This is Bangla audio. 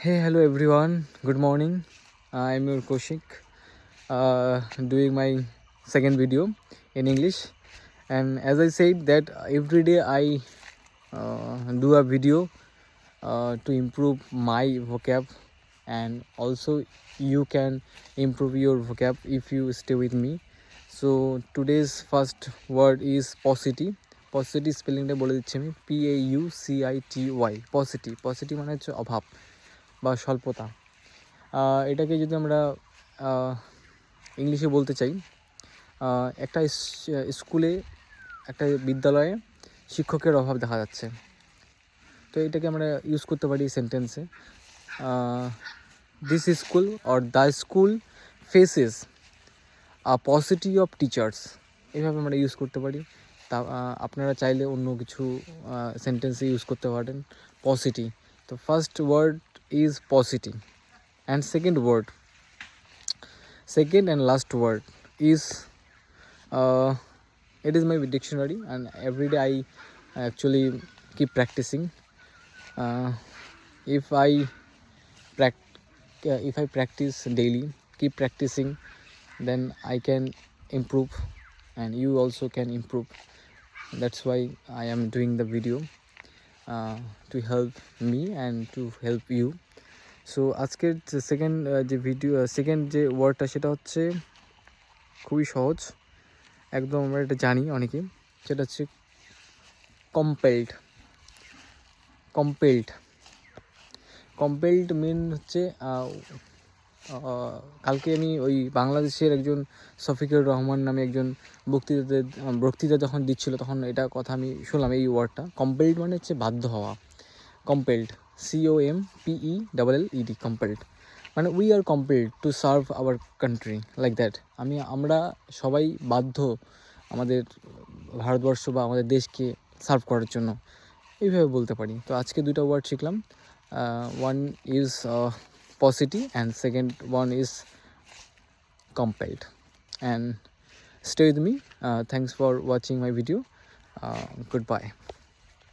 Hey, hello everyone. Good morning. I'm your Koshik, doing my second video in English. And as I said that every day I do a video to improve my vocab, and also you can improve your vocab if you stay with me. So today's first word is paucity. Paucity স্পেলিংটা বলে দিচ্ছি আমি, PAUCITY, পসিটি। পসিটি মানে হচ্ছে অভাব বা স্বল্পতা। এটাকে যদি আমরা ইংলিশে বলতে চাই, একটা স্কুলে, একটা বিদ্যালয়ে শিক্ষকের অভাব দেখা যাচ্ছে, তো এটাকে আমরা ইউজ করতে পারি সেন্টেন্সে। This school or the school faces a paucity of teachers, এইভাবে আমরা ইউজ করতে পারি। তা আপনারা চাইলে অন্য কিছু সেন্টেন্সে ইউজ করতে পারেন পসিটি। তো first word is paucity, and second and last word is it is my dictionary, and every day I actually keep practicing. If I practice daily, keep practicing, then I can improve, and you also can improve. That's why I am doing the video to help me and to help you. So আজকের যে সেকেন্ড যে ওয়ার্ডটা সেটা হচ্ছে খুবই সহজ, একদম আমরা এটা জানি অনেকে, সেটা হচ্ছে কম্পেলড মিন হচ্ছে কালকে আমি ওই বাংলাদেশের একজন শফিকুর রহমান নামে একজন বক্তৃতা যখন দিচ্ছিল, তখন এটা কথা আমি শুনলাম, এই ওয়ার্ডটা কম্পেলড মানে হচ্ছে বাধ্য হওয়া। কম্পেলড, COMPELLED, কম্পেলড মানে we are compelled to serve our country, like that. আমরা সবাই বাধ্য আমাদের ভারতবর্ষ বা আমাদের দেশকে সার্ভ করার জন্য, এইভাবে বলতে পারি। তো আজকে দুটো ওয়ার্ড শিখলাম, one is paucity and second one is compelled. And stay with me. Thanks for watching my video. Goodbye.